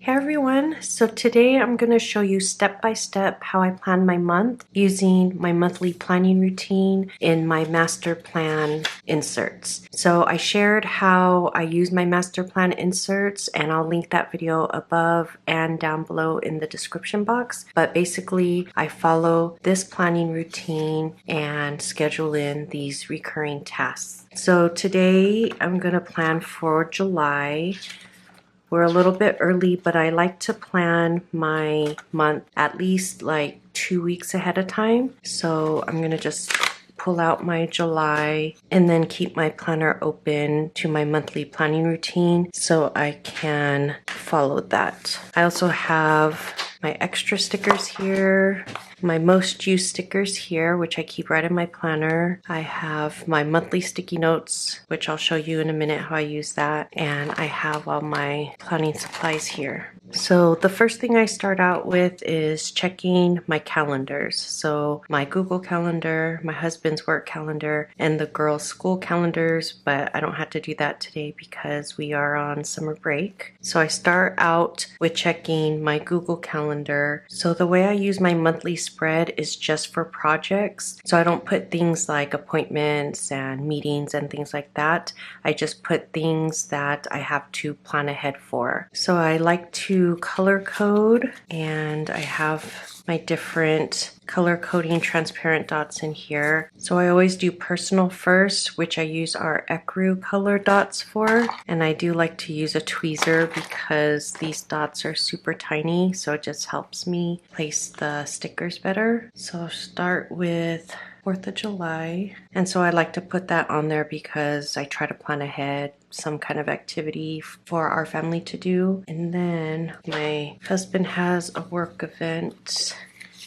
Hey everyone, so today I'm going to show you step by step how I plan my month using my monthly planning routine in my master plan inserts. So I shared how I use my master plan inserts, and I'll link that video above and down below in the description box. But basically I follow this planning routine and schedule in these recurring tasks. So today I'm going to plan for July. We're a little bit early, but I like to plan my month at least like 2 weeks ahead of time. So I'm gonna just pull out my July and then keep my planner open to my monthly planning routine so I can follow that. I also have my extra stickers here, my most used stickers here, which I keep right in my planner. I have my monthly sticky notes, which I'll show you in a minute how I use that. And I have all my planning supplies here. So the first thing I start out with is checking my calendars. So my Google Calendar, my husband's work calendar, and the girls' school calendars, but I don't have to do that today because we are on summer break. So I start out with checking my Google Calendar. So the way I use my monthly spread is just for projects. So I don't put things like appointments and meetings and things like that. I just put things that I have to plan ahead for. So I like to color code, and I have my different color coding transparent dots in here. So I always do personal first, which I use our ecru color dots for. And I do like to use a tweezer because these dots are super tiny, so it just helps me place the stickers better. So I'll start with 4th of July. And so I like to put that on there because I try to plan ahead some kind of activity for our family to do. And then my husband has a work event.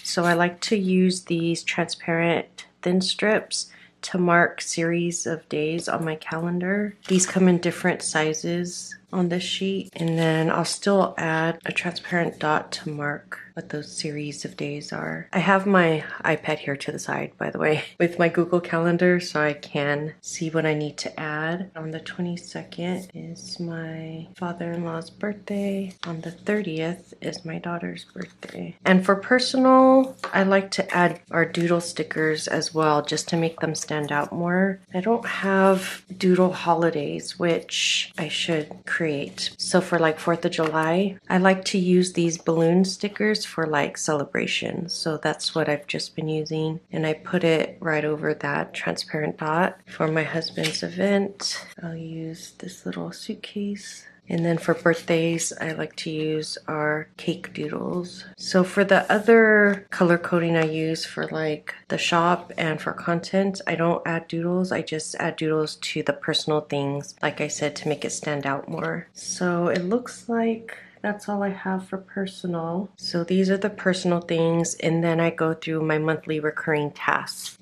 So I like to use these transparent thin strips to mark series of days on my calendar. These come in different sizes on this sheet, and then I'll still add a transparent dot to mark what those series of days are. I have my iPad here to the side, by the way, with my Google Calendar so I can see what I need to add. On the 22nd is my father-in-law's birthday. On the 30th is my daughter's birthday. And for personal, I like to add our doodle stickers as well, just to make them stand out more. I don't have doodle holidays, which I should create. So for like 4th of July, I like to use these balloon stickers for like celebrations. So that's what I've just been using. And I put it right over that transparent dot. For my husband's event, I'll use this little suitcase. And then for birthdays, I like to use our cake doodles. So for the other color coding I use for like the shop and for content, I don't add doodles. I just add doodles to the personal things, like I said, to make it stand out more. So it looks like that's all I have for personal. So these are the personal things, and then I go through my monthly recurring tasks,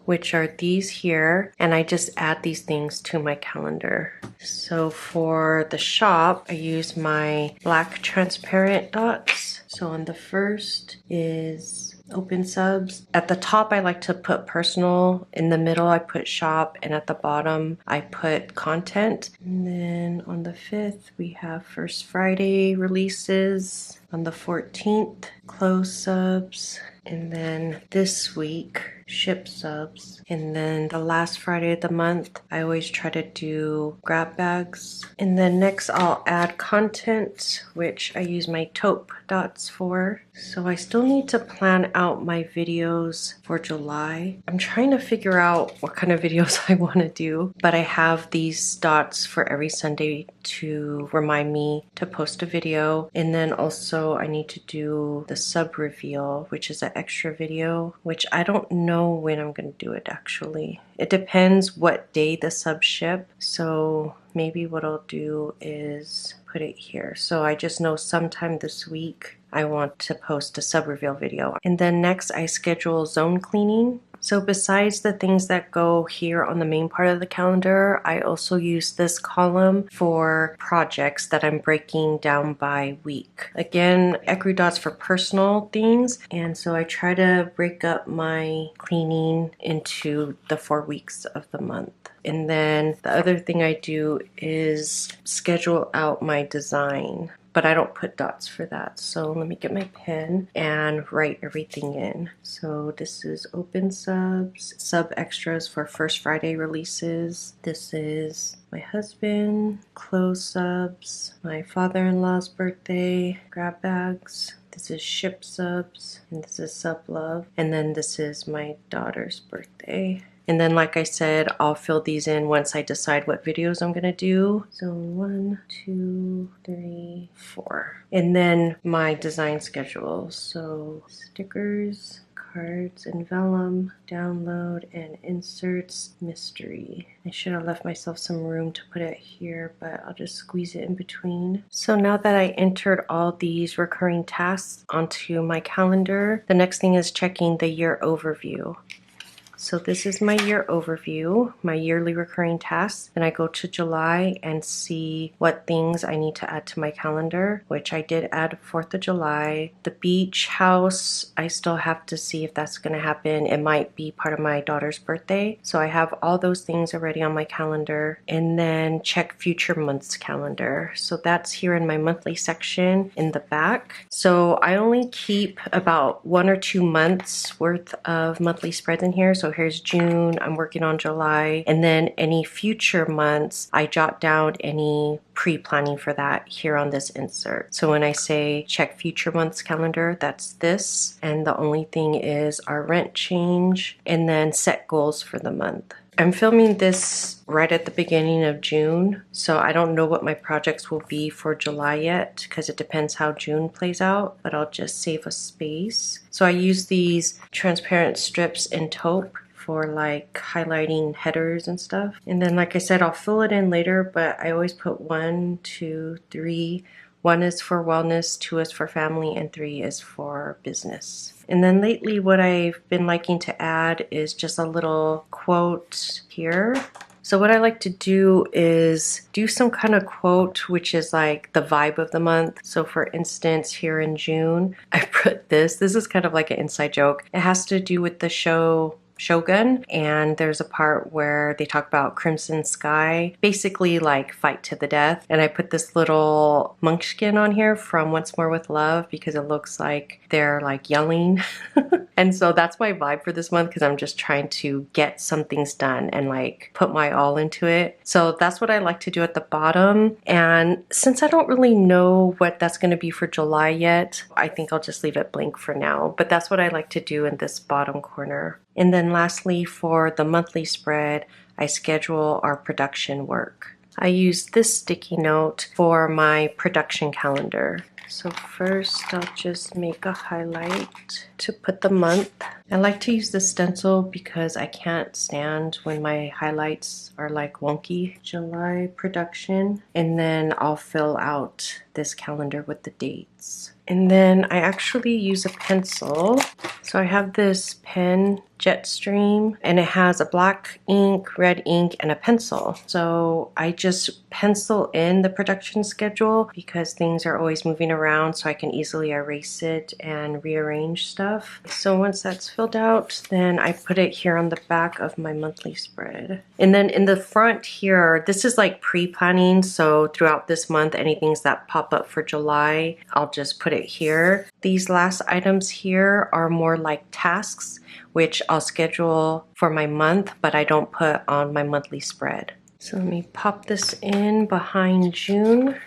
which are these here, and I just add these things to my calendar. So for the shop, I use my black transparent dots. So on the first is open subs. At the top, I like to put personal. In the middle, I put shop, and at the bottom, I put content. And then on the 5th, we have First Friday releases. On the 14th, close subs. And then this week, ship subs. And then the last Friday of the month, I always try to do grab bags. And then next I'll add content, which I use my taupe dots for. So I still need to plan out my videos for July. I'm trying to figure out what kind of videos I want to do, but I have these dots for every Sunday to remind me to post a video. And then also I need to do the sub reveal, which is an extra video, which I don't know when I'm going to do it actually. It depends what day the subs ship. So maybe what I'll do is put it here. So I just know sometime this week I want to post a sub reveal video. And then next I schedule zone cleaning. So besides the things that go here on the main part of the calendar, I also use this column for projects that I'm breaking down by week. Again, ecru dots for personal things, and so I try to break up my cleaning into the 4 weeks of the month. And then the other thing I do is schedule out my design. but I don't put dots for that. So let me get my pen and write everything in. So this is open subs, sub extras for First Friday releases. This is my husband, close subs, my father-in-law's birthday, grab bags. This is ship subs, and this is sub love, and then this is my daughter's birthday. And then, like I said, I'll fill these in once I decide what videos I'm gonna do. So 1, 2, 3, 4. And then my design schedule. So stickers, cards and vellum, download and inserts, mystery. I should have left myself some room to put it here, but I'll just squeeze it in between. So now that I entered all these recurring tasks onto my calendar, the next thing is checking the year overview. So this is my year overview, my yearly recurring tasks. And I go to July and see what things I need to add to my calendar, which I did add 4th of July. The beach house, I still have to see if that's gonna happen. It might be part of my daughter's birthday. So I have all those things already on my calendar. And then check future months calendar. So that's here in my monthly section in the back. So I only keep about 1 or 2 months worth of monthly spreads in here. So here's June, I'm working on July, and then any future months, I jot down any pre-planning for that here on this insert. So when I say check future months calendar, that's this, and the only thing is our rent change, and then set goals for the month. I'm filming this right at the beginning of June, so I don't know what my projects will be for July yet because it depends how June plays out, but I'll just save a space. So I use these transparent strips in taupe for like highlighting headers and stuff. And then like I said, I'll fill it in later, but I always put 1, 2, 3. 1 is for wellness, 2 is for family, and 3 is for business. And then lately what I've been liking to add is just a little quote here. So what I like to do is do some kind of quote which is like the vibe of the month. So for instance, here in June, I put this. This is kind of like an inside joke. It has to do with the show Shogun, and there's a part where they talk about Crimson Sky, basically like fight to the death. And I put this little munchkin on here from Once More with Love because it looks like they're like yelling. And so that's my vibe for this month because I'm just trying to get some things done and like put my all into it. So that's what I like to do at the bottom. And since I don't really know what that's going to be for July yet, I think I'll just leave it blank for now. But that's what I like to do in this bottom corner. And then lastly, for the monthly spread, I schedule our production work. I use this sticky note for my production calendar. So first I'll just make a highlight to put the month. I like to use the stencil because I can't stand when my highlights are like wonky. July production, and then I'll fill out this calendar with the dates. And then I actually use a pencil. So I have this pen, Jetstream, and it has a black ink, red ink, and a pencil. So I just pencil in the production schedule because things are always moving around, so I can easily erase it and rearrange stuff. So once that's filled out, then I put it here on the back of my monthly spread. And then in the front here, this is like pre-planning, so throughout this month, anything that pop up for July, I'll just put it here. These last items here are more like tasks, which I'll schedule for my month, but I don't put on my monthly spread. So let me pop this in behind June.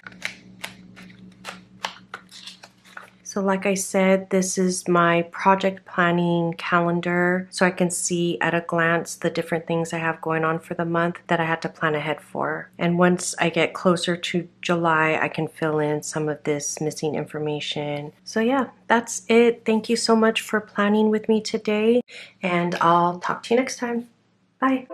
So like I said, this is my project planning calendar, so I can see at a glance the different things I have going on for the month that I had to plan ahead for. And once I get closer to July, I can fill in some of this missing information. So yeah, that's it. Thank you so much for planning with me today, and I'll talk to you next time. Bye.